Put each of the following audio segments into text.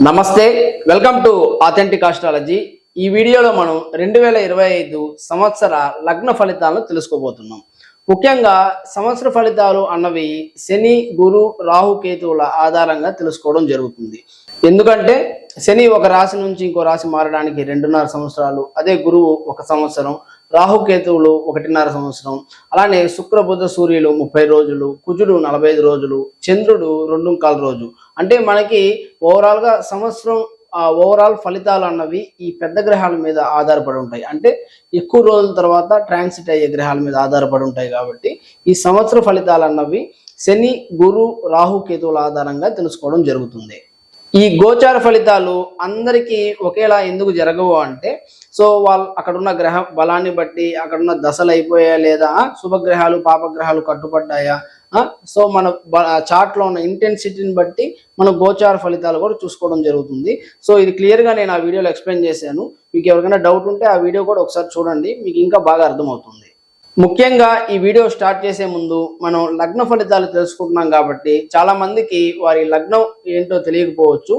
నమస్తే, welcome to authentic astrology. ఈ వీడియోలో మనం 2025 సంవత్సర లగ్న ఫలితాలను తెలుసుకోబోతున్నాం. ముఖ్యంగా సంవత్సర ఫలితాలు అన్నవి శని, గురు, రాహు, కేతువుల ఆధారంగా తెలుసుకోవడం జరుగుతుంది. ఎందుకంటే శని ఒక రాశి నుంచి ఇంకో రాశి మారడానికి 2.5 సంవత్సరాలు, అదే గురువు 1 సంవత్సరం, రాహుకేతువులు 1.5 సంవత్సరం, అలానే శుక్ర బుధ సూర్యులు 30 రోజులు, కుజుడు 45 రోజులు, చంద్రుడు 2.25 రోజు. అంటే మనకి ఓవరాల్గా సంవత్సరం ఓవరాల్ ఫలితాలు అన్నవి ఈ పెద్ద గ్రహాల మీద ఆధారపడి ఉంటాయి. అంటే ఎక్కువ రోజుల తర్వాత ట్రాన్సిట్ అయ్యే గ్రహాల మీద ఆధారపడి ఉంటాయి. కాబట్టి ఈ సంవత్సర ఫలితాలు అన్నవి శని, గురు, రాహు, కేతువుల ఆధారంగా తెలుసుకోవడం జరుగుతుంది. ఈ గోచార ఫలితాలు అందరికీ ఒకేలా ఎందుకు జరగవు అంటే, వాళ్ళు అక్కడున్న గ్రహ బలాన్ని బట్టి, అక్కడున్న దశలు అయిపోయా లేదా శుభగ్రహాలు పాపగ్రహాలు కట్టుబడ్డాయా, మన చార్ట్లో ఉన్న ఇంటెన్సిటీని బట్టి మన గోచార ఫలితాలు కూడా చూసుకోవడం జరుగుతుంది. ఇది క్లియర్గా నేను ఆ వీడియోలో ఎక్స్ప్లెయిన్ చేశాను. మీకు ఎవరికైనా డౌట్ ఉంటే ఆ వీడియో కూడా ఒకసారి చూడండి, మీకు ఇంకా బాగా అర్థమవుతుంది. ముఖ్యంగా ఈ వీడియో స్టార్ట్ చేసే ముందు మనం లగ్న ఫలితాలు తెలుసుకుంటున్నాం కాబట్టి చాలా మందికి వారి లగ్నం ఏంటో తెలియకపోవచ్చు.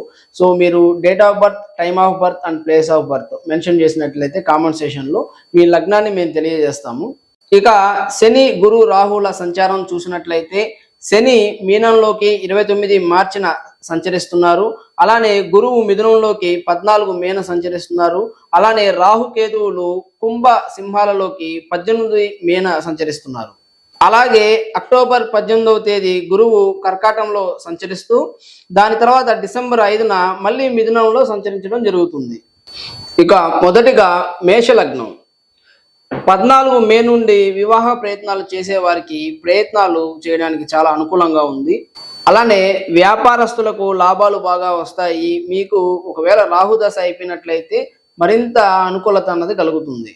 మీరు date of birth, time of birth and place of birth mention చేసినట్లయితే కామెంట్ సెషన్లో మీ లగ్నాన్ని మేము తెలియజేస్తాము. ఇక శని, గురు, రాహుల సంచారం చూసినట్లయితే శని మీనంలోకి 29 మార్చిన సంచరిస్తున్నారు. అలానే గురువు మిథునంలోకి 14 మేన సంచరిస్తున్నారు. అలానే రాహుకేతువులు కుంభ సింహాలలోకి 18 మేన సంచరిస్తున్నారు. అలాగే అక్టోబర్ 18వ తేదీ గురువు కర్కాటంలో సంచరిస్తూ దాని తర్వాత డిసెంబర్ 5న మళ్ళీ మిథునంలో సంచరించడం జరుగుతుంది. ఇక మొదటిగా మేషలగ్నం. 14 మే నుండి వివాహ ప్రయత్నాలు చేసే వారికి ప్రయత్నాలు చేయడానికి చాలా అనుకూలంగా ఉంది. అలానే వ్యాపారస్తులకు లాభాలు బాగా వస్తాయి. మీకు ఒకవేళ రాహుదశ అయిపోయినట్లయితే మరింత అనుకూలత అన్నది కలుగుతుంది.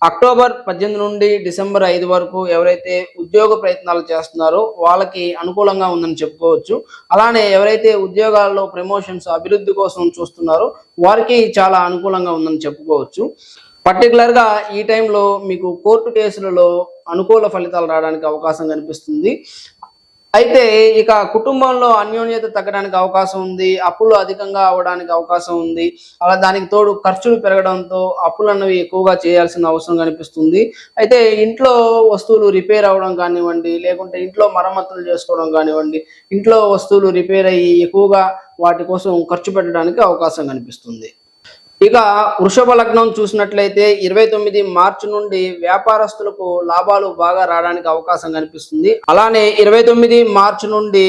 అక్టోబర్ 18 నుండి డిసెంబర్ 5 వరకు ఎవరైతే ఉద్యోగ ప్రయత్నాలు చేస్తున్నారో వాళ్ళకి అనుకూలంగా ఉందని చెప్పుకోవచ్చు. అలానే ఎవరైతే ఉద్యోగాల్లో ప్రమోషన్స్, అభివృద్ధి కోసం చూస్తున్నారో వారికి చాలా అనుకూలంగా ఉందని చెప్పుకోవచ్చు. పర్టికులర్గా ఈ టైంలో మీకు కోర్టు కేసులలో అనుకూల ఫలితాలు రావడానికి అవకాశం కనిపిస్తుంది. అయితే ఇక కుటుంబంలో అన్యోన్యత తగ్గడానికి అవకాశం ఉంది, అప్పులు అధికంగా అవడానికి అవకాశం ఉంది. అలా దానికి తోడు ఖర్చులు పెరగడంతో అప్పులు అన్నవి ఎక్కువగా చేయాల్సిన అవసరం కనిపిస్తుంది. అయితే ఇంట్లో వస్తువులు రిపేర్ అవ్వడం కానివ్వండి, లేకుంటే ఇంట్లో మరమ్మతులు చేసుకోవడం కానివ్వండి, ఇంట్లో వస్తువులు రిపేర్ అయ్యి ఎక్కువగా వాటి కోసం ఖర్చు పెట్టడానికి అవకాశం కనిపిస్తుంది. ఇక వృషభ లగ్నం చూసినట్లయితే 29 మార్చి నుండి వ్యాపారస్తులకు లాభాలు బాగా రావడానికి అవకాశం కనిపిస్తుంది. అలానే 29 మార్చి నుండి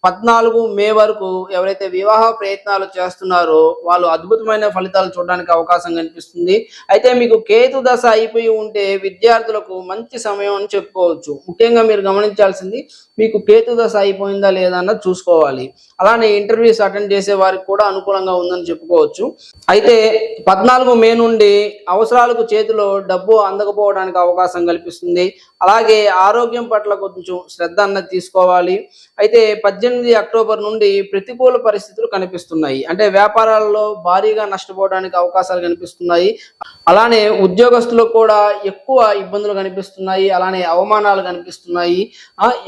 14 మే వరకు ఎవరైతే వివాహ ప్రయత్నాలు చేస్తున్నారో వాళ్ళు అద్భుతమైన ఫలితాలు చూడడానికి అవకాశం కనిపిస్తుంది. అయితే మీకు కేతు దశ అయిపోయి ఉంటే విద్యార్థులకు మంచి సమయం అని చెప్పుకోవచ్చు. ముఖ్యంగా మీరు గమనించాల్సింది మీకు కేతు దశ అయిపోయిందా లేదా అన్నది చూసుకోవాలి. అలానే ఇంటర్వ్యూస్ అటెండ్ చేసే వారికి కూడా అనుకూలంగా ఉందని చెప్పుకోవచ్చు. అయితే 14 మే నుండి అవసరాలకు చేతిలో డబ్బు అందకపోవడానికి అవకాశం కల్పిస్తుంది. అలాగే ఆరోగ్యం పట్ల కొంచెం శ్రద్ధ అన్నది తీసుకోవాలి. అయితే 18 అక్టోబర్ నుండి ప్రతికూల పరిస్థితులు కనిపిస్తున్నాయి. అంటే వ్యాపారాల్లో భారీగా నష్టపోవడానికి అవకాశాలు కనిపిస్తున్నాయి. అలానే ఉద్యోగస్తులకు కూడా ఎక్కువ ఇబ్బందులు కనిపిస్తున్నాయి. అలానే అవమానాలు కనిపిస్తున్నాయి.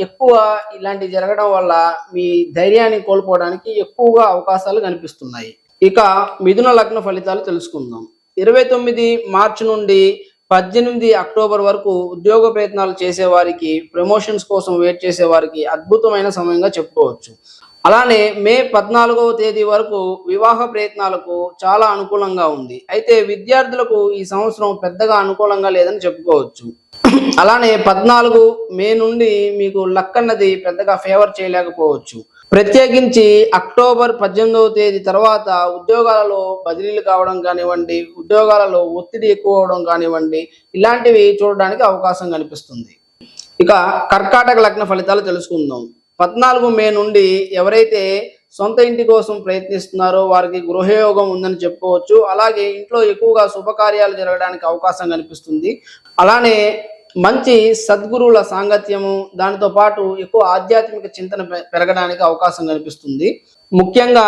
ఎక్కువ ఇలాంటివి జరగడం వల్ల మీ ధైర్యాన్ని కోల్పోవడానికి ఎక్కువగా అవకాశాలు కనిపిస్తున్నాయి. ఇక మిథున లగ్న ఫలితాలు తెలుసుకుందాం. 29 మార్చి నుండి 18 అక్టోబర్ వరకు ఉద్యోగ ప్రయత్నాలు చేసేవారికి, ప్రమోషన్స్ కోసం వెయిట్ చేసేవారికి అద్భుతమైన సమయంగా చెప్పుకోవచ్చు. అలానే మే 14వ తేదీ వరకు వివాహ ప్రయత్నాలకు చాలా అనుకూలంగా ఉంది. అయితే విద్యార్థులకు ఈ సంవత్సరం పెద్దగా అనుకూలంగా లేదని చెప్పుకోవచ్చు. అలానే 14 మే నుండి మీకు లక్ అన్నది పెద్దగా ఫేవర్ చేయలేకపోవచ్చు. ప్రత్యేకించి అక్టోబర్ 18వ తేదీ తర్వాత ఉద్యోగాలలో బదిలీలు కావడం కానివ్వండి, ఉద్యోగాలలో ఒత్తిడి ఎక్కువ అవడం కానివ్వండి, ఇలాంటివి చూడడానికి అవకాశం కనిపిస్తుంది. ఇక కర్కాటక లగ్న ఫలితాలు తెలుసుకుందాం. 14 మే నుండి ఎవరైతే సొంత ఇంటి కోసం ప్రయత్నిస్తున్నారో వారికి గృహయోగం ఉందని చెప్పుకోవచ్చు. అలాగే ఇంట్లో ఎక్కువగా శుభకార్యాలు జరగడానికి అవకాశం కనిపిస్తుంది. అలానే మంచి సద్గురువుల సాంగత్యము, దానితో పాటు ఎక్కువ ఆధ్యాత్మిక చింతన పెరగడానికి అవకాశం కనిపిస్తుంది. ముఖ్యంగా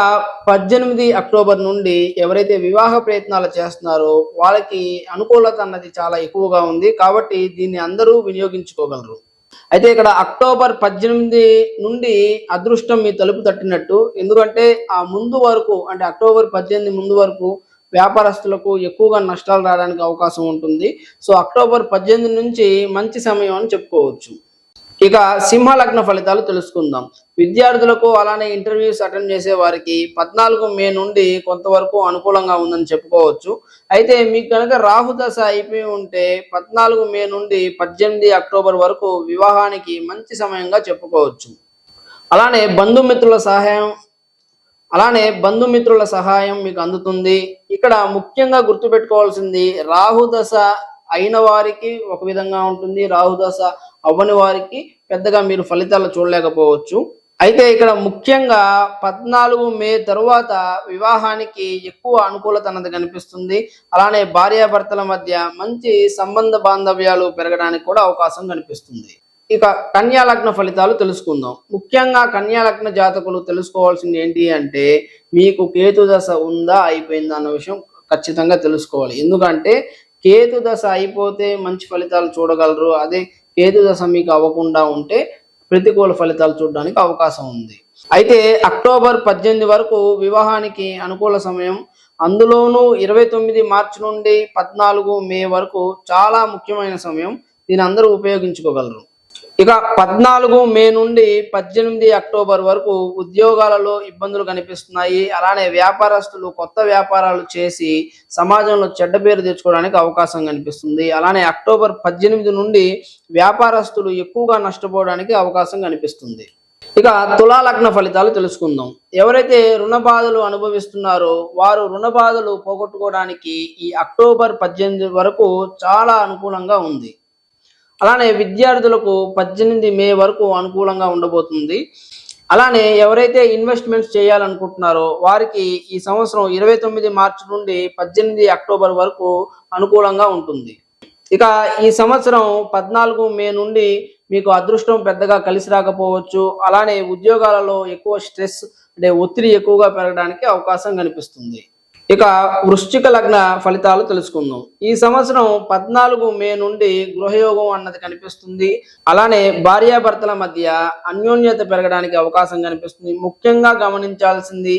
18 అక్టోబర్ నుండి ఎవరైతే వివాహ ప్రయత్నాలు చేస్తున్నారో వాళ్ళకి అనుకూలత అన్నది చాలా ఎక్కువగా ఉంది. కాబట్టి దీన్ని అందరూ వినియోగించుకోగలరు. అయితే ఇక్కడ అక్టోబర్ 18 నుండి అదృష్టం మీ తలుపు తట్టినట్టు. ఎందుకంటే ఆ ముందు వరకు, అంటే అక్టోబర్ 18 ముందు వరకు వ్యాపారస్తులకు ఎక్కువగా నష్టాలు రావడానికి అవకాశం ఉంటుంది. సో అక్టోబర్ 18 నుంచి మంచి సమయం అని చెప్పుకోవచ్చు. ఇక సింహ లగ్న ఫలితాలు తెలుసుకుందాం. విద్యార్థులకు అలానే ఇంటర్వ్యూస్ అటెండ్ చేసే వారికి 14 మే నుండి కొంతవరకు అనుకూలంగా ఉందని చెప్పుకోవచ్చు. అయితే మీకు కనుక రాహు దశ అయిపోయి ఉంటే 14 మే నుండి 18 అక్టోబర్ వరకు వివాహానికి మంచి సమయంగా చెప్పుకోవచ్చు. అలానే బంధుమిత్రుల సహాయం మీకు అందుతుంది. ఇక్కడ ముఖ్యంగా గుర్తుపెట్టుకోవాల్సింది, రాహు దశ అయిన వారికి ఒక విధంగా ఉంటుంది, రాహు దశ అవ్వని వారికి పెద్దగా మీరు ఫలితాలు చూడలేకపోవచ్చు. అయితే ఇక్కడ ముఖ్యంగా 14 మే తరువాత వివాహానికి ఎక్కువ అనుకూలత అన్నది కనిపిస్తుంది. అలానే భార్యాభర్తల మధ్య మంచి సంబంధ బాంధవ్యాలు పెరగడానికి కూడా అవకాశం కనిపిస్తుంది. ఇక కన్యా లగ్న ఫలితాలు తెలుసుకుందాం. ముఖ్యంగా కన్యా లగ్న జాతకులు తెలుసుకోవాల్సింది ఏంటి అంటే, మీకు కేతు దశ ఉందా అయిపోయిందా అన్న విషయం ఖచ్చితంగా తెలుసుకోవాలి. ఎందుకంటే కేతు దశ అయిపోతే మంచి ఫలితాలు చూడగలరు. అదే కేతు దశ మీకు అవ్వకుండా ఉంటే ప్రతికూల ఫలితాలు చూడడానికి అవకాశం ఉంది. అయితే అక్టోబర్ 18 వరకు వివాహానికి అనుకూల సమయం. అందులోనూ 29 మార్చి నుండి 14 మే వరకు చాలా ముఖ్యమైన సమయం. దీని అందరూ ఉపయోగించుకోగలరు. ఇక 14 మే నుండి 18 అక్టోబర్ వరకు ఉద్యోగాలలో ఇబ్బందులు కనిపిస్తున్నాయి. అలానే వ్యాపారస్తులు కొత్త వ్యాపారాలు చేసి సమాజంలో చెడ్డ పేరు తెచ్చుకోవడానికి అవకాశం కనిపిస్తుంది. అలానే అక్టోబర్ 18 నుండి వ్యాపారస్తులు ఎక్కువగా నష్టపోవడానికి అవకాశం కనిపిస్తుంది. ఇక తులా లగ్న ఫలితాలు తెలుసుకుందాం. ఎవరైతే రుణ బాధలు అనుభవిస్తున్నారో వారు రుణ బాధలు పోగొట్టుకోవడానికి ఈ అక్టోబర్ 18 వరకు చాలా అనుకూలంగా ఉంది. అలానే విద్యార్థులకు 18 మే వరకు అనుకూలంగా ఉండబోతుంది. అలానే ఎవరైతే ఇన్వెస్ట్మెంట్స్ చేయాలనుకుంటున్నారో వారికి ఈ సంవత్సరం 29 మార్చి నుండి 18 అక్టోబర్ వరకు అనుకూలంగా ఉంటుంది. ఇక ఈ సంవత్సరం 14 మే నుండి మీకు అదృష్టం పెద్దగా కలిసి రాకపోవచ్చు. అలానే ఉద్యోగాలలో ఎక్కువ స్ట్రెస్, అంటే ఒత్తిడి ఎక్కువగా పెరగడానికి అవకాశం కనిపిస్తుంది. ఇక వృశ్చిక లగ్న ఫలితాలు తెలుసుకుందాం. ఈ సంవత్సరం 14 మే నుండి గృహయోగం అన్నది కనిపిస్తుంది. అలానే భార్యాభర్తల మధ్య అన్యోన్యత పెరగడానికి అవకాశం కనిపిస్తుంది. ముఖ్యంగా గమనించాల్సింది,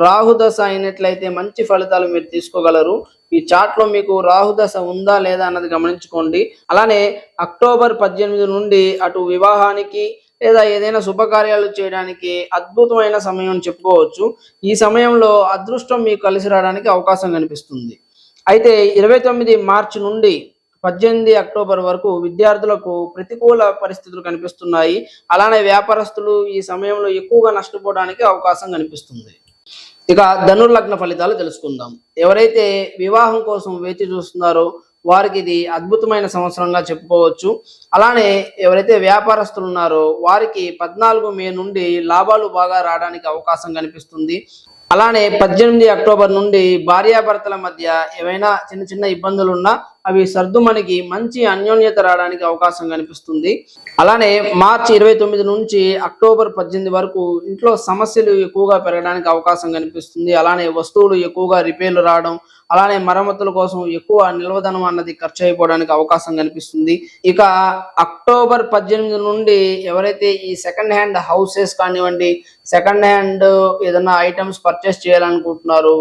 రాహుదశ అయినట్లయితే మంచి ఫలితాలు మీరు తీసుకోగలరు. ఈ చార్ట్ లో మీకు రాహుదశ ఉందా లేదా అన్నది గమనించుకోండి. అలానే అక్టోబర్ 18 నుండి అటు వివాహానికి లేదా ఏదైనా శుభకార్యాలు చేయడానికి అద్భుతమైన సమయం అని చెప్పుకోవచ్చు. ఈ సమయంలో అదృష్టం మీకు కలిసి రావడానికి అవకాశం కనిపిస్తుంది. అయితే 29 మార్చి నుండి 18 అక్టోబర్ వరకు విద్యార్థులకు ప్రతికూల పరిస్థితులు కనిపిస్తున్నాయి. అలానే వ్యాపారస్తులు ఈ సమయంలో ఎక్కువగా నష్టపోవడానికి అవకాశం కనిపిస్తుంది. ఇక ధనుర్లగ్న ఫలితాలు తెలుసుకుందాం. ఎవరైతే వివాహం కోసం వేచి చూస్తున్నారో వారికి ఇది అద్భుతమైన సంవత్సరంగా చెప్పుకోవచ్చు. అలానే ఎవరైతే వ్యాపారస్తులు ఉన్నారో వారికి 14 మే నుండి లాభాలు బాగా రావడానికి అవకాశం కనిపిస్తుంది. అలానే 18 అక్టోబర్ నుండి భార్యాభర్తల మధ్య ఏవైనా చిన్న చిన్న ఇబ్బందులు ఉన్నా అవి సర్దుమణికి మంచి అన్యోన్యత రావడానికి అవకాశం కనిపిస్తుంది. అలానే మార్చి 29 నుంచి అక్టోబర్ 18 వరకు ఇంట్లో సమస్యలు ఎక్కువగా పెరగడానికి అవకాశం కనిపిస్తుంది. అలానే వస్తువులు ఎక్కువగా రిపేర్లు రావడం, అలానే మరమ్మతుల కోసం ఎక్కువ నిల్వధనం అన్నది ఖర్చు అయిపోవడానికి అవకాశం కనిపిస్తుంది. ఇక అక్టోబర్ 18 నుండి ఎవరైతే ఈ సెకండ్ హ్యాండ్ హౌసెస్ కానివ్వండి, సెకండ్ హ్యాండ్ ఏదైనా ఐటమ్స్ పర్చేస్ చేయాలనుకుంటున్నారు,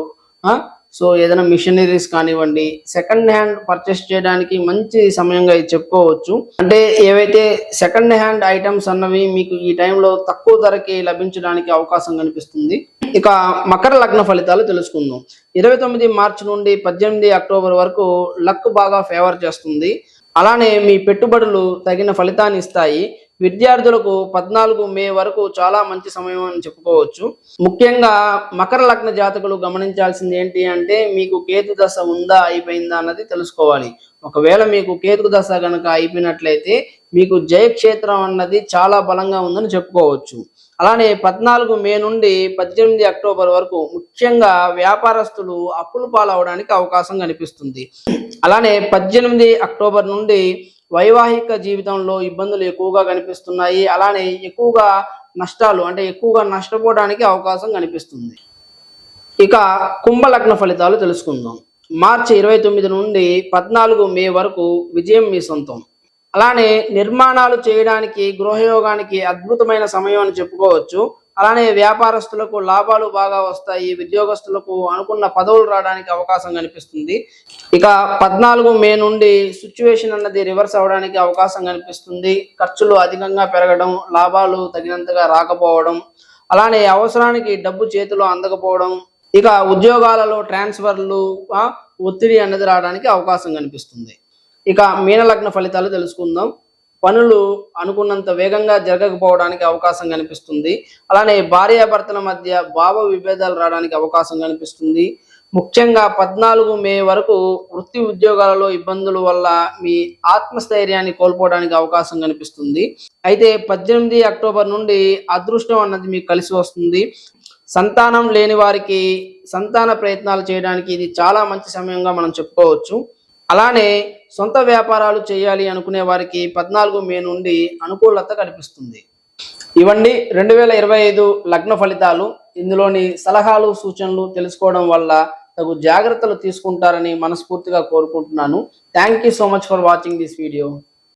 సో ఏదైనా మిషనరీస్ కానివ్వండి, సెకండ్ హ్యాండ్ పర్చేస్ చేయడానికి మంచి సమయంగా ఇది చెప్పుకోవచ్చు. అంటే ఏవైతే సెకండ్ హ్యాండ్ ఐటమ్స్ అన్నవి మీకు ఈ టైంలో తక్కువ ధరకి లభించడానికి అవకాశం కనిపిస్తుంది. ఇక మకర లగ్న ఫలితాలు తెలుసుకుందాం. 29 మార్చి నుండి 18 అక్టోబర్ వరకు లక్ బాగా ఫేవర్ చేస్తుంది. అలానే మీ పెట్టుబడులు తగిన ఫలితాన్ని ఇస్తాయి. విద్యార్థులకు 14 మే వరకు చాలా మంచి సమయం అని చెప్పుకోవచ్చు. ముఖ్యంగా మకర లగ్న జాతకులు గమనించాల్సింది ఏంటి అంటే, మీకు కేతు దశ ఉందా అయిపోయిందా అన్నది తెలుసుకోవాలి. ఒకవేళ మీకు కేతు దశ గనక అయిపోయినట్లయితే మీకు జయక్షేత్రం అన్నది చాలా బలంగా ఉందని చెప్పుకోవచ్చు. అలానే 14 మే నుండి 18 అక్టోబర్ వరకు ముఖ్యంగా వ్యాపారస్తులు అప్పులు పాలవడానికి అవకాశం కనిపిస్తుంది. అలానే 18 అక్టోబర్ నుండి వైవాహిక జీవితంలో ఇబ్బందులు ఎక్కువగా కనిపిస్తున్నాయి. అలానే ఎక్కువగా నష్టాలు, అంటే ఎక్కువగా నష్టపోవడానికి అవకాశం కనిపిస్తుంది. ఇక కుంభలగ్న ఫలితాలు తెలుసుకుందాం. మార్చి 29 నుండి 14 మే వరకు విజయం మీ సొంతం. అలానే నిర్మాణాలు చేయడానికి గృహయోగానికి అద్భుతమైన సమయం అని చెప్పుకోవచ్చు. అలానే వ్యాపారస్తులకు లాభాలు బాగా వస్తాయి. ఉద్యోగస్తులకు అనుకున్న పదవులు రావడానికి అవకాశం కనిపిస్తుంది. ఇక 14 మే నుండి సిచ్యువేషన్ అన్నది రివర్స్ అవడానికి అవకాశం కనిపిస్తుంది. ఖర్చులు అధికంగా పెరగడం, లాభాలు తగినంతగా రాకపోవడం, అలానే అవసరానికి డబ్బు చేతిలో అందకపోవడం, ఇక ఉద్యోగాలలో ట్రాన్స్ఫర్లు, ఒత్తిడి అన్నది రావడానికి అవకాశం కనిపిస్తుంది. ఇక మీనలగ్న ఫలితాలు తెలుసుకుందాం. పనులు అనుకున్నంత వేగంగా జరగకపోవడానికి అవకాశం కనిపిస్తుంది. అలానే భార్యాభర్తల మధ్య భావ విభేదాలు రావడానికి అవకాశం కనిపిస్తుంది. ముఖ్యంగా 14 మే వరకు వృత్తి ఉద్యోగాలలో ఇబ్బందుల వల్ల మీ ఆత్మస్థైర్యాన్ని కోల్పోవడానికి అవకాశం కనిపిస్తుంది. అయితే 18 అక్టోబర్ నుండి అదృష్టం అన్నది మీకు కలిసి వస్తుంది. సంతానం లేని వారికి సంతాన ప్రయత్నాలు చేయడానికి ఇది చాలా మంచి సమయంగా మనం చెప్పుకోవచ్చు. అలానే సొంత వ్యాపారాలు చేయాలి అనుకునే వారికి 14 మే నుండి అనుకూలత కనిపిస్తుంది. ఇవండి 2025 లగ్న ఫలితాలు. ఇందులోని సలహాలు సూచనలు తెలుసుకోవడం వల్ల తగు జాగ్రత్తలు తీసుకుంటారని మనస్ఫూర్తిగా కోరుకుంటున్నాను. Thank you so much for watching this video.